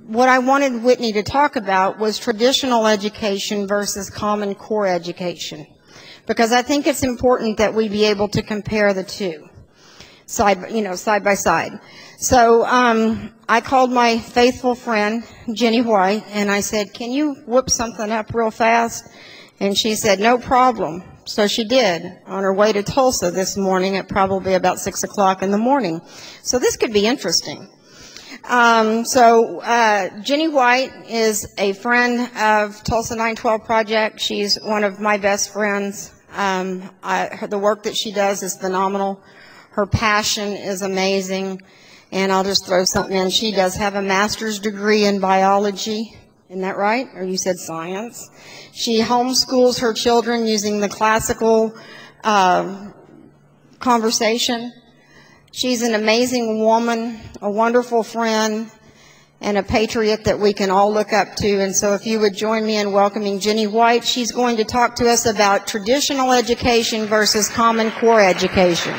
what I wanted Whitney to talk about was traditional education versus Common Core education, because I think it's important that we be able to compare the two side by side. So I called my faithful friend Jenny White and I said, "Can you whip something up real fast?" And she said, "No problem." So she did, on her way to Tulsa this morning at probably about 6 o'clock in the morning. So this could be interesting. Jenny White is a friend of Tulsa 912 Project. She's one of my best friends. The work that she does is phenomenal. Her passion is amazing. And I'll just throw something in. She does have a master's degree in biology. Isn't that right? Or you said science. She homeschools her children using the classical conversation. She's an amazing woman, a wonderful friend, and a patriot that we can all look up to. And so if you would join me in welcoming Jenny White, she's going to talk to us about traditional education versus Common Core education.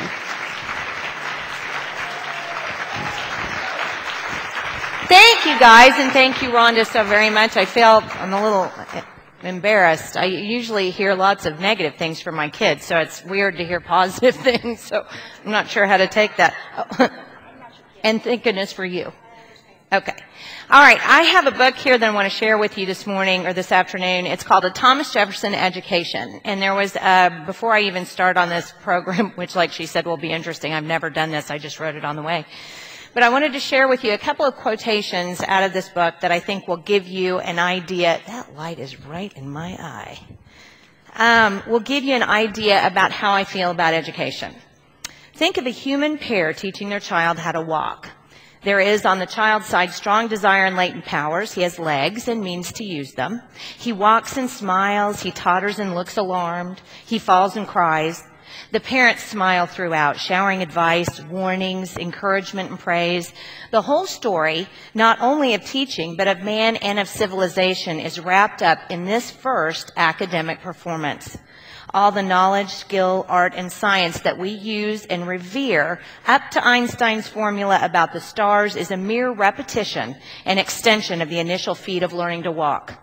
Thank you, guys, and thank you, Rhonda, so very much. I'm a little embarrassed. I usually hear lots of negative things from my kids, so it's weird to hear positive things, so I'm not sure how to take that. Oh. And thank goodness for you. Okay. All right, I have a book here that I want to share with you this morning or this afternoon. It's called A Thomas Jefferson Education. And there was, before I even start on this program, which like she said will be interesting, I've never done this, I just wrote it on the way. But I wanted to share with you a couple of quotations out of this book that I think will give you an idea. That light is right in my eye. Will give you an idea about how I feel about education. Think of a human pair teaching their child how to walk. There is, on the child's side, strong desire and latent powers. He has legs and means to use them. He walks and smiles. He totters and looks alarmed. He falls and cries. The parents smile throughout, showering advice, warnings, encouragement, and praise. The whole story, not only of teaching, but of man and of civilization, is wrapped up in this first academic performance. All the knowledge, skill, art, and science that we use and revere up to Einstein's formula about the stars is a mere repetition and extension of the initial feat of learning to walk.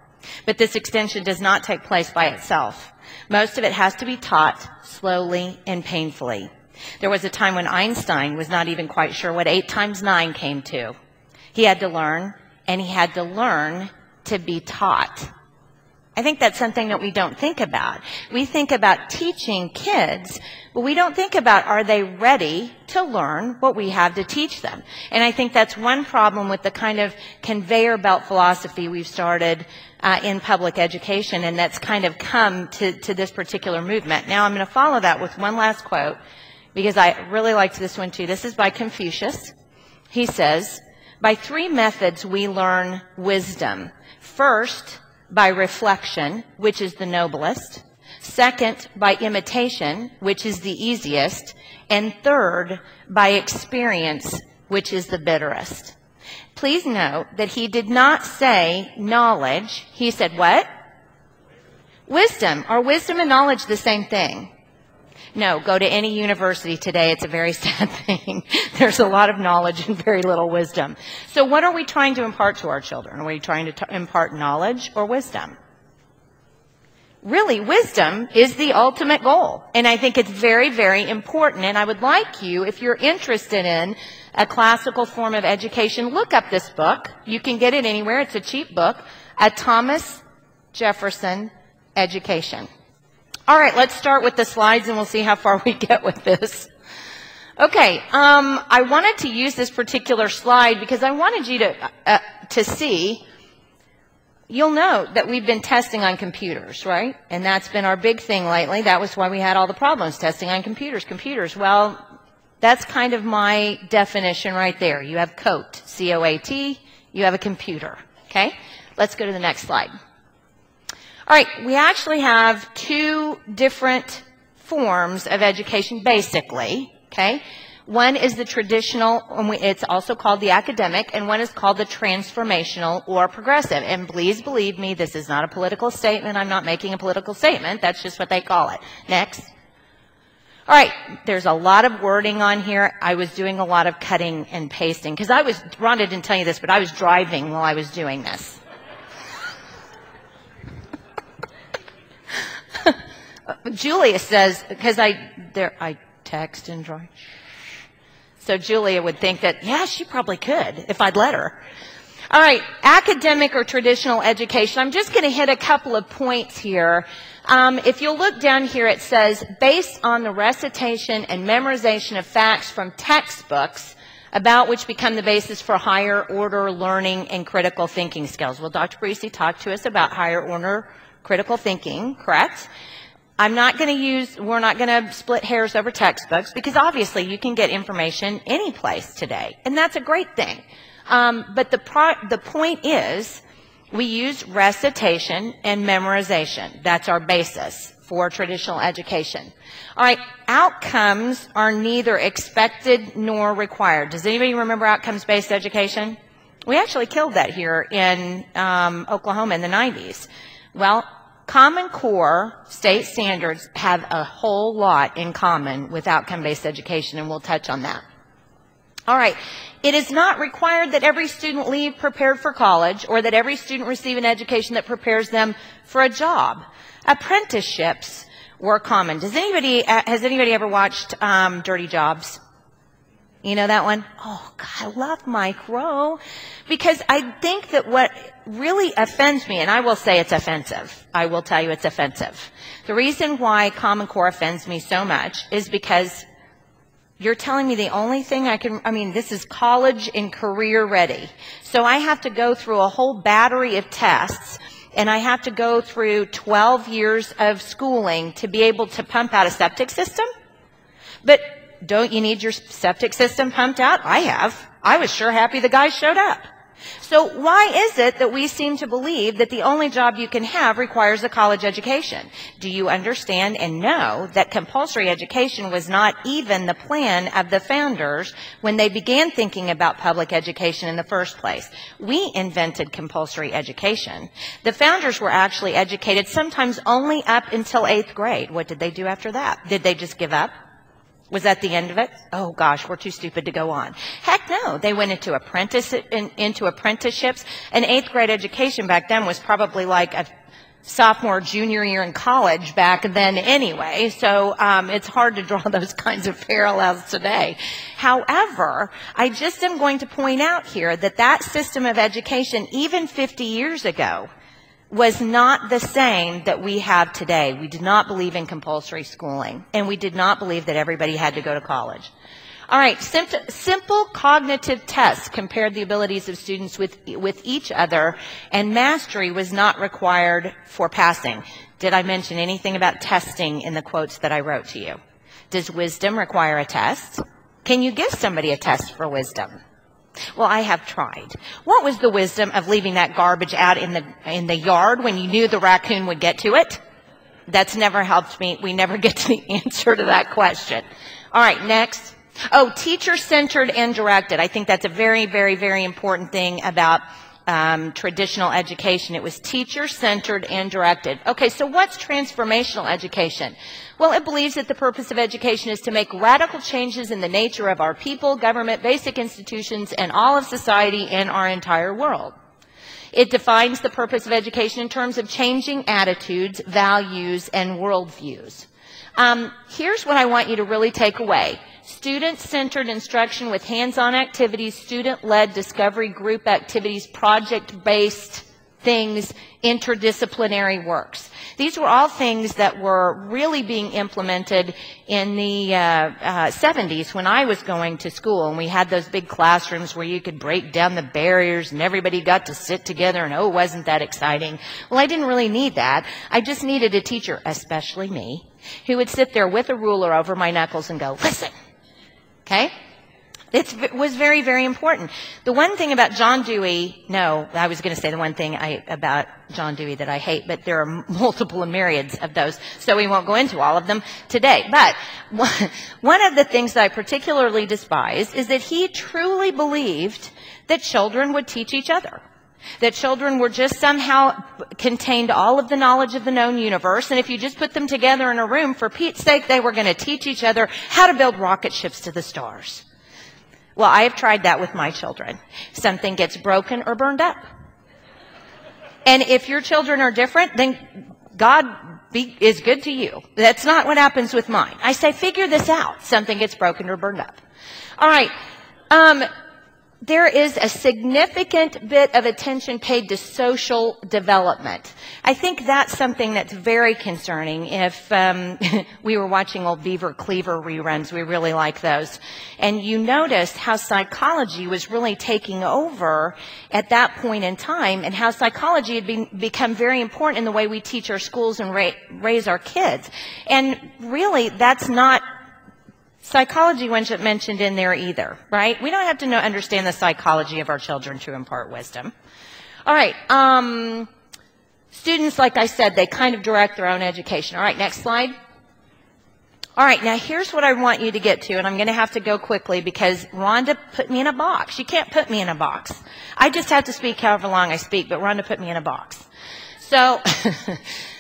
But this extension does not take place by itself. Most of it has to be taught slowly and painfully. There was a time when Einstein was not even quite sure what 8 times 9 came to. He had to learn, and he had to learn to be taught. I think that's something that we don't think about. We think about teaching kids, but we don't think about, are they ready to learn what we have to teach them? And I think that's one problem with the kind of conveyor belt philosophy we've started in public education, and that's kind of come to this particular movement. Now I'm going to follow that with one last quote, because I really liked this one too. This is by Confucius. He says, "By 3 methods we learn wisdom. First, by reflection, which is the noblest. Second, by imitation, which is the easiest. And third, by experience, which is the bitterest." Please note that he did not say knowledge. He said what? Wisdom. Are wisdom and knowledge the same thing? No, go to any university today. It's a very sad thing. There's a lot of knowledge and very little wisdom. So what are we trying to impart to our children? Are we trying to impart knowledge or wisdom? Really, wisdom is the ultimate goal. And I think it's very, very important. And I would like you, if you're interested in a classical form of education, look up this book. You can get it anywhere. It's a cheap book. A Thomas Jefferson Education. All right, let's start with the slides and we'll see how far we get with this. Okay, I wanted to use this particular slide because I wanted you to see. You'll note that we've been testing on computers, right? And that's been our big thing lately. That was why we had all the problems, testing on computers. Well, that's kind of my definition right there. You have COAT, C-O-A-T, you have a computer, okay? Let's go to the next slide. All right, we actually have 2 different forms of education, basically, okay? One is the traditional, it's also called the academic, and one is called the transformational or progressive. And please believe me, this is not a political statement. I'm not making a political statement. That's just what they call it. Next. All right, there's a lot of wording on here. I was doing a lot of cutting and pasting because Rhonda didn't tell you this, but I was driving while I was doing this. Julia says, because I text and drive. So Julia would think that, yeah, she probably could if I'd let her. All right, academic or traditional education. I'm just going to hit a couple of points here. If you'll look down here, it says, based on the recitation and memorization of facts from textbooks about which become the basis for higher order learning and critical thinking skills. Well, Dr. Parisi talked to us about higher order critical thinking, correct? we're not going to split hairs over textbooks because obviously you can get information any place today, and that's a great thing. But the point is, we use recitation and memorization. That's our basis for traditional education. All right, outcomes are neither expected nor required. Does anybody remember outcomes-based education? We actually killed that here in Oklahoma in the 90s. Well, Common Core state standards have a whole lot in common with outcome-based education, and we'll touch on that. All right. It is not required that every student leave prepared for college or that every student receive an education that prepares them for a job. Apprenticeships were common. Has anybody ever watched Dirty Jobs? You know that one? Oh, God, I love Mike Rowe, because I think that what really offends me, and I will say it's offensive. I will tell you it's offensive. The reason why Common Core offends me so much is because you're telling me the only thing this is college and career ready. So I have to go through a whole battery of tests, and I have to go through 12 years of schooling to be able to pump out a septic system? But don't you need your septic system pumped out? I have. I was sure happy the guy showed up. So why is it that we seem to believe that the only job you can have requires a college education? Do you understand and know that compulsory education was not even the plan of the founders when they began thinking about public education in the first place? We invented compulsory education. The founders were actually educated sometimes only up until 8th grade. What did they do after that? Did they just give up? Was that the end of it? Oh, gosh, we're too stupid to go on. Heck no. They went into apprenticeships. An 8th grade education back then was probably like a sophomore, junior year in college back then anyway. So it's hard to draw those kinds of parallels today. However, I just am going to point out here that that system of education, even 50 years ago, was not the same that we have today. We did not believe in compulsory schooling, and we did not believe that everybody had to go to college. All right, simple cognitive tests compared the abilities of students with each other, and mastery was not required for passing. Did I mention anything about testing in the quotes that I wrote to you? Does wisdom require a test? Can you give somebody a test for wisdom? Well, I have tried. What was the wisdom of leaving that garbage out in the yard when you knew the raccoon would get to it? That's never helped me. We never get to the answer to that question. All right, next. Oh, teacher-centered and directed. I think that's a very, very, very important thing about traditional education. It was teacher-centered and directed. Okay, so what's transformational education? Well, it believes that the purpose of education is to make radical changes in the nature of our people, government, basic institutions, and all of society and our entire world. It defines the purpose of education in terms of changing attitudes, values, and worldviews. Here's what I want you to really take away. Student-centered instruction with hands-on activities, student-led discovery group activities, project-based things, interdisciplinary works. These were all things that were really being implemented in the 70s when I was going to school, and we had those big classrooms where you could break down the barriers and everybody got to sit together, and oh, wasn't that exciting? Well, I didn't really need that. I just needed a teacher, especially me, who would sit there with a ruler over my knuckles and go, listen. Okay? It was very, very important. The one thing about John Dewey, I was going to say the one thing about John Dewey that I hate, but there are multiple and myriads of those, so we won't go into all of them today. But one of the things that I particularly despise is that he truly believed that children would teach each other. That children were just somehow contained all of the knowledge of the known universe, and if you just put them together in a room, for Pete's sake, they were going to teach each other how to build rocket ships to the stars. Well, I have tried that with my children. Something gets broken or burned up. And if your children are different, then God is good to you. That's not what happens with mine. I say, figure this out. Something gets broken or burned up. All right. There is a significant bit of attention paid to social development. I think that's something that's very concerning. If we were watching old Beaver Cleaver reruns, we really like those. And you noticed how psychology was really taking over at that point in time, and how psychology had become very important in the way we teach our schools and raise our kids. And really, that's not psychology wasn't mentioned in there either, right? We don't have to understand the psychology of our children to impart wisdom. All right. Students, like I said, they kind of direct their own education. All right, next slide. All right, now here's what I want you to get to, and I'm going to have to go quickly because Rhonda put me in a box. She can't put me in a box. I just have to speak however long I speak, but Rhonda put me in a box. So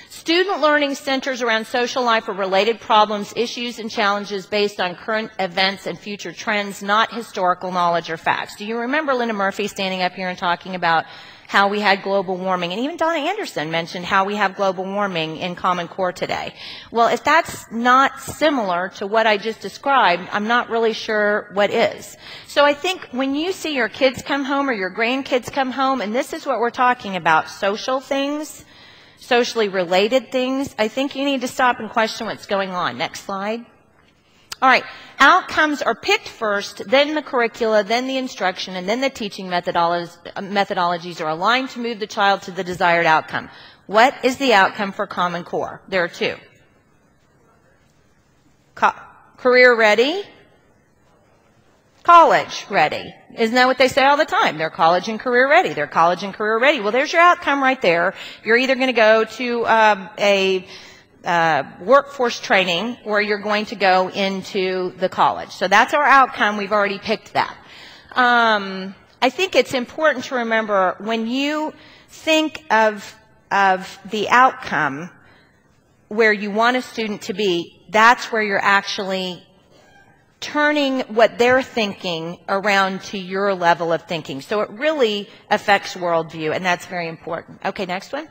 student learning centers around social life or related problems, issues, and challenges based on current events and future trends, not historical knowledge or facts. Do you remember Linda Murphy standing up here and talking about how we had global warming? And even Donna Anderson mentioned how we have global warming in Common Core today. Well, if that's not similar to what I just described, I'm not really sure what is. So I think when you see your kids come home or your grandkids come home, and this is what we're talking about, social things, socially related things, I think you need to stop and question what's going on. Next slide. All right. Outcomes are picked first, then the curricula, then the instruction, and then the teaching methodologies are aligned to move the child to the desired outcome. What is the outcome for Common Core? There are two. Career ready, college ready. Isn't that what they say all the time? They're college and career ready. They're college and career ready. Well, there's your outcome right there. You're either going to go to a workforce training, or you're going to go into the college. So that's our outcome. We've already picked that. I think it's important to remember when you think of the outcome where you want a student to be, that's where you're actually turning what they're thinking around to your level of thinking. So it really affects worldview, and that's very important. Okay, next one.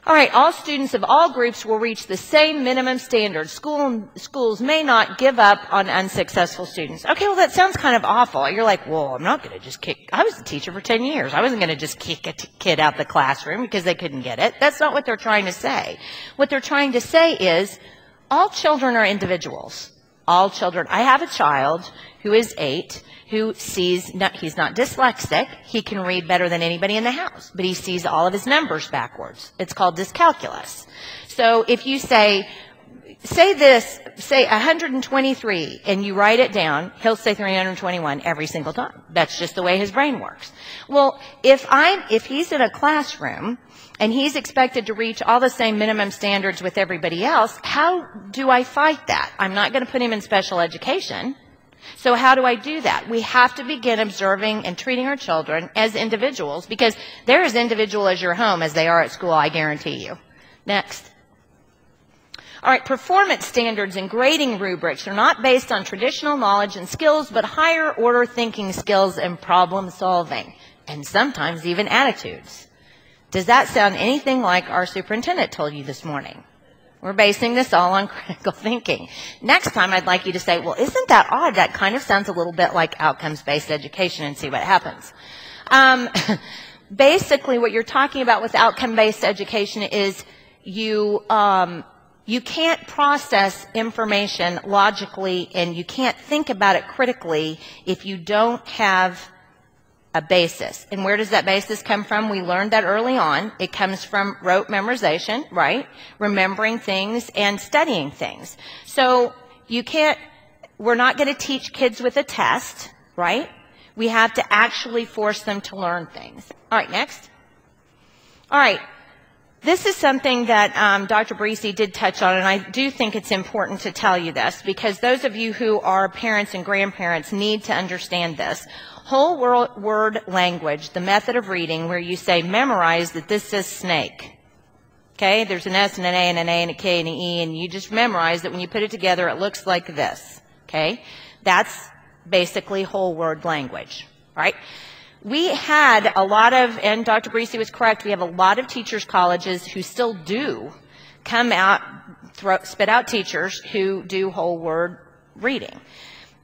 All right, all students of all groups will reach the same minimum standards. Schools may not give up on unsuccessful students. Okay, well, that sounds kind of awful. You're like, well, I'm not going to just kick. I was a teacher for 10 years. I wasn't going to just kick a kid out the classroom because they couldn't get it. That's not what they're trying to say. What they're trying to say is all children are individuals. All children. I have a child who is 8 who sees, he's not dyslexic, he can read better than anybody in the house, but he sees all of his numbers backwards. It's called dyscalculus. So if you say 123, and you write it down, he'll say 321 every single time. That's just the way his brain works. Well, if he's in a classroom and he's expected to reach all the same minimum standards with everybody else, how do I fight that? I'm not going to put him in special education. So how do I do that? We have to begin observing and treating our children as individuals, because they're as individual as your home as they are at school, I guarantee you. Next. All right, performance standards and grading rubrics are not based on traditional knowledge and skills, but higher order thinking skills and problem solving, and sometimes even attitudes. Does that sound anything like our superintendent told you this morning? We're basing this all on critical thinking. Next time, I'd like you to say, well, isn't that odd? That kind of sounds a little bit like outcomes-based education, and see what happens. Basically, what you're talking about with outcome-based education is you can't process information logically, and you can't think about it critically if you don't have a basis. And where does that basis come from? We learned that early on. It comes from rote memorization, right? Remembering things and studying things. So we're not going to teach kids with a test, right? We have to actually force them to learn things. All right, next. All right. This is something that Dr. Barisi did touch on, and I do think it's important to tell you this, because those of you who are parents and grandparents need to understand this. Whole word language, the method of reading where you say, memorize that this says snake. Okay, there's an S and an A and an A and a K and an E, and you just memorize that when you put it together, it looks like this. Okay, that's basically whole word language, right? We had a lot of, and Dr. Barisi was correct, we have a lot of teachers' colleges who still do come out, spit out teachers who do whole word reading.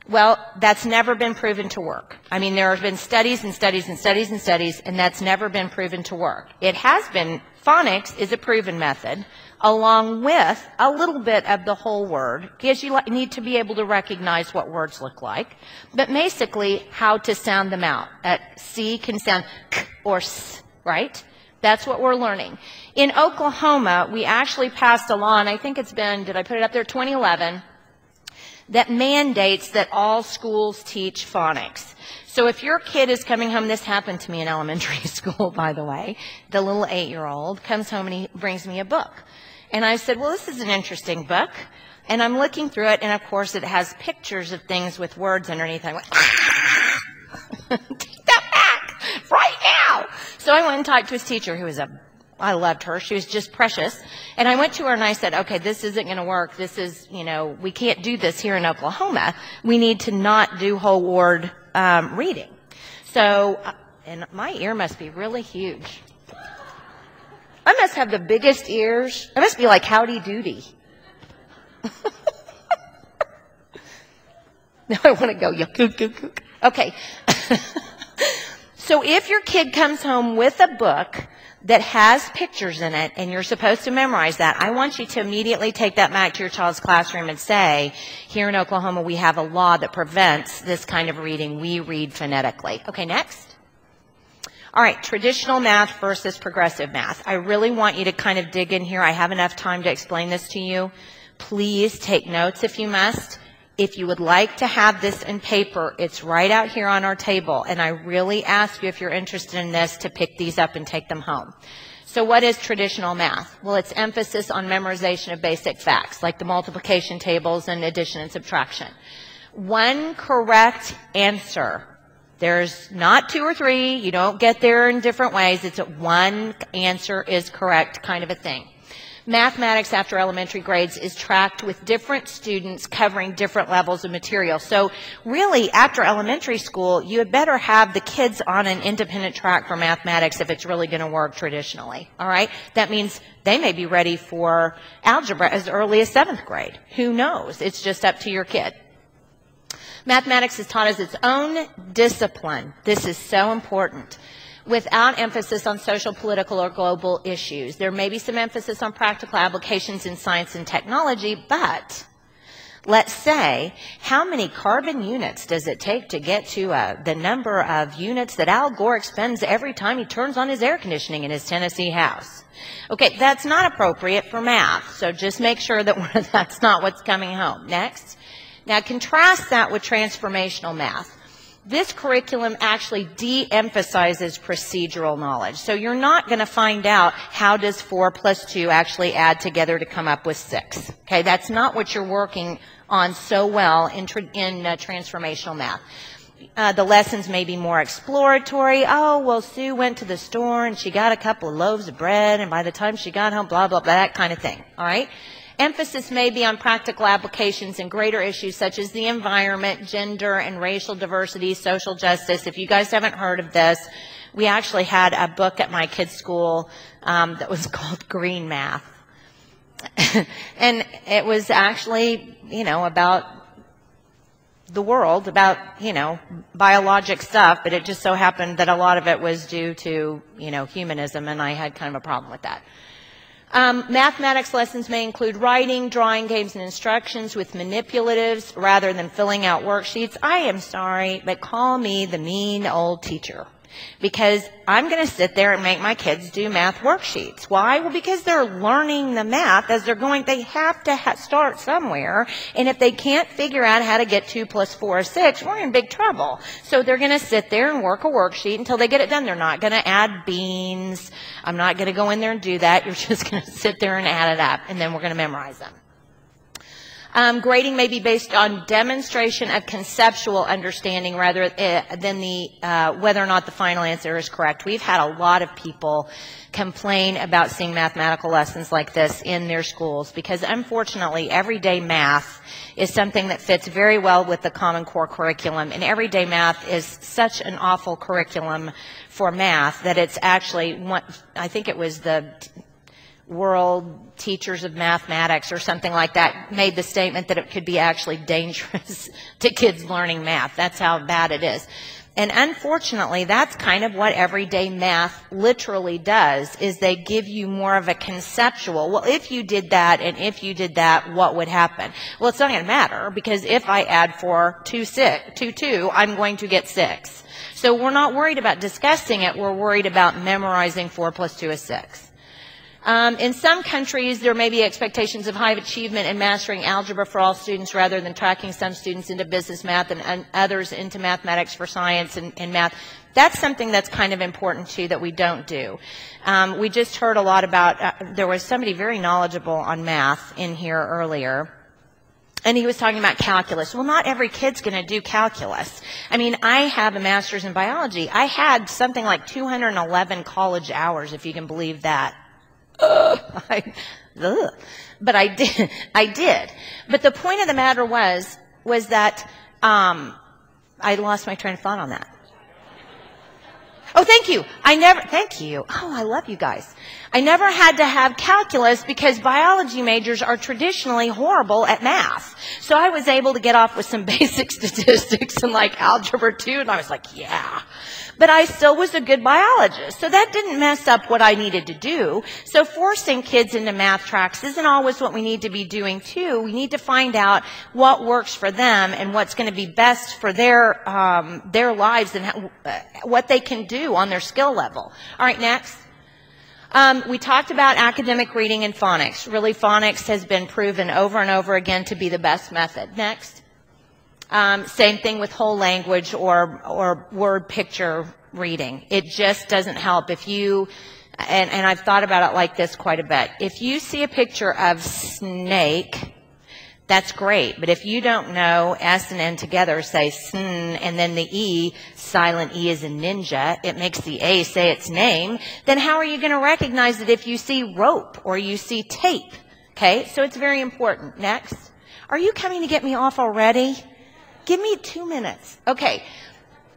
Well, that's never been proven to work. I mean, there have been studies and studies and studies and studies, and that's never been proven to work. It has been, phonics is a proven method, along with a little bit of the whole word, because you need to be able to recognize what words look like, but basically how to sound them out. C can sound k or s, right? That's what we're learning. In Oklahoma, we actually passed a law, and I think it's been, did I put it up there, 2011, that mandates that all schools teach phonics. So if your kid is coming home, this happened to me in elementary school, by the way, the little 8-year-old comes home and he brings me a book. And I said, well, this is an interesting book. And I'm looking through it, and of course it has pictures of things with words underneath. I went, take that back right now. So I went and talked to his teacher, who was I loved her. She was just precious. And I went to her and I said, okay, this isn't going to work. This is, we can't do this here in Oklahoma. We need to not do whole word reading. So, and my ear must be really huge. I must have the biggest ears. I must be like Howdy Doody. Now I want to go, okay. So if your kid comes home with a book that has pictures in it and you're supposed to memorize that, I want you to immediately take that back to your child's classroom and say, here in Oklahoma we have a law that prevents this kind of reading. We read phonetically. Okay, next. All right, traditional math versus progressive math. I really want you to kind of dig in here. I have enough time to explain this to you. Please take notes if you must. If you would like to have this in paper, it's right out here on our table. And I really ask you, if you're interested in this, to pick these up and take them home. So what is traditional math? Well, it's emphasis on memorization of basic facts, like the multiplication tables and addition and subtraction. One correct answer. There's not 2 or 3. You don't get there in different ways. It's one answer is correct kind of a thing. Mathematics after elementary grades is tracked with different students covering different levels of material. So really, after elementary school, you had better have the kids on an independent track for mathematics if it's really going to work traditionally. All right? That means they may be ready for algebra as early as 7th grade. Who knows? It's just up to your kid. Mathematics is taught as its own discipline. This is so important. Without emphasis on social, political, or global issues. There may be some emphasis on practical applications in science and technology, but let's say, how many carbon units does it take to get to the number of units that Al Gore expends every time he turns on his air conditioning in his Tennessee house? Okay, that's not appropriate for math, so just make sure that that's not what's coming home. Next. Now contrast that with transformational math. This curriculum actually de-emphasizes procedural knowledge. So you're not going to find out how does 4 plus 2 actually add together to come up with 6. Okay, that's not what you're working on so well in transformational math. The lessons may be more exploratory. Oh, well, Sue went to the store and she got a couple of loaves of bread, and by the time she got home, blah, blah, blah, that kind of thing. All right? Emphasis may be on practical applications and greater issues such as the environment, gender and racial diversity, social justice. If you guys haven't heard of this, we actually had a book at my kids' school that was called Green Math. And it was actually, about the world, about, biologic stuff, but it just so happened that a lot of it was due to, humanism, and I had kind of a problem with that. Mathematics lessons may include writing, drawing, games, and instructions with manipulatives rather than filling out worksheets. I am sorry, but call me the mean old teacher. because I'm going to sit there and make my kids do math worksheets. Why? Well, because they're learning the math as they're going. They have to start somewhere, and if they can't figure out how to get 2 + 4 is 6, we're in big trouble. So they're going to sit there and work a worksheet until they get it done. They're not going to add beans. I'm not going to go in there and do that. You're just going to sit there and add it up, and then we're going to memorize them. Grading may be based on demonstration of conceptual understanding rather than whether or not the final answer is correct. We've had a lot of people complain about seeing mathematical lessons like this in their schools because, unfortunately, everyday math is something that fits very well with the Common Core curriculum, and everyday math is such an awful curriculum for math that it's actually, I think it was the World Teachers of Mathematics or something like that made the statement that it could be actually dangerous to kids learning math. That's how bad it is. And unfortunately, that's kind of what everyday math literally does, is they give you more of a conceptual, well, if you did that and if you did that, what would happen? Well, it's not going to matter, because if I add 4 to 2, I'm going to get 6. So we're not worried about discussing it. We're worried about memorizing 4 + 2 is 6. In some countries, there may be expectations of high achievement in mastering algebra for all students rather than tracking some students into business math and others into mathematics for science and math. That's something that's kind of important, too, that we don't do. We just heard a lot about, there was somebody very knowledgeable on math in here earlier. And he was talking about calculus. Well, not every kid's going to do calculus. I mean, I have a master's in biology. I had something like 211 college hours, if you can believe that. But I did. But the point of the matter was that I lost my train of thought on that. Oh, thank you. Thank you. Oh, I love you guys. I never had to have calculus because biology majors are traditionally horrible at math. So I was able to get off with some basic statistics and like algebra 2, and I was like, yeah. But I still was a good biologist. So that didn't mess up what I needed to do. So forcing kids into math tracks isn't always what we need to be doing too. We need to find out what works for them and what's going to be best for their lives and what they can do on their skill level. All right, next. We talked about academic reading and phonics. Really, phonics has been proven over and over again to be the best method. Next. Same thing with whole language or word picture reading. It just doesn't help. If you, and I've thought about it like this quite a bit. If you see a picture of snake, that's great. But if you don't know S and N together say sn, and then the E, silent E is a ninja, it makes the A say its name, then how are you going to recognize it if you see rope or you see tape? Okay, so it's very important. Next. Are you coming to get me off already? Give me 2 minutes. Okay.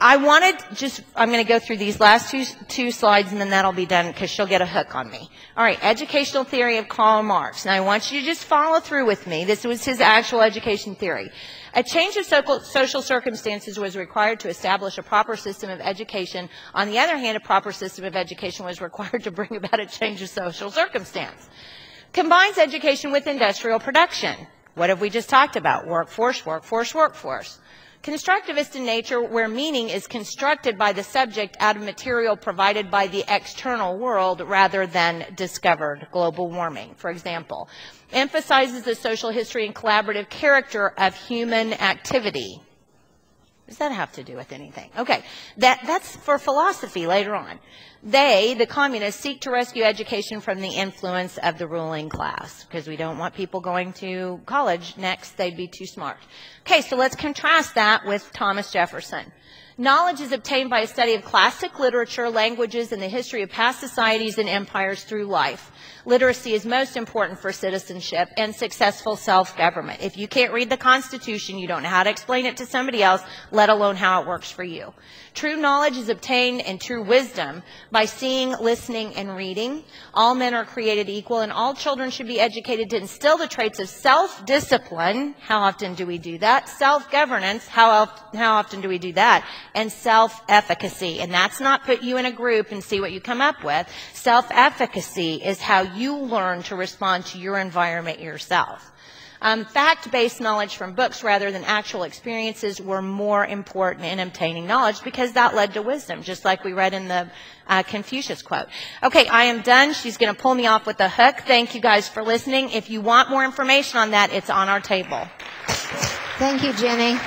I'm going to go through these last two slides, and then that'll be done because she'll get a hook on me. All right, educational theory of Karl Marx. Now, I want you to just follow through with me. This was his actual education theory. A change of social circumstances was required to establish a proper system of education. On the other hand, a proper system of education was required to bring about a change of social circumstance. Combines education with industrial production. What have we just talked about? Workforce, workforce, workforce. Constructivist in nature, where meaning is constructed by the subject out of material provided by the external world rather than discovered. Global warming, for example. Emphasizes the social history and collaborative character of human activity. What does that have to do with anything? Okay, that's for philosophy later on. They, the communists, seek to rescue education from the influence of the ruling class because we don't want people going to college next. They'd be too smart. Okay, so let's contrast that with Thomas Jefferson. Knowledge is obtained by a study of classic literature, languages, and the history of past societies and empires through life. Literacy is most important for citizenship and successful self-government. If you can't read the Constitution, you don't know how to explain it to somebody else, let alone how it works for you. True knowledge is obtained and true wisdom by seeing, listening, and reading. All men are created equal, and all children should be educated to instill the traits of self-discipline. How often do we do that? Self-governance. How often do we do that? And self-efficacy. And that's not put you in a group and see what you come up with. Self-efficacy is how you learn to respond to your environment yourself. Fact-based knowledge from books rather than actual experiences were more important in obtaining knowledge because that led to wisdom, just like we read in the Confucius quote. Okay, I am done. She's going to pull me off with the hook. Thank you guys for listening. If you want more information on that, it's on our table. Thank you, Jenny.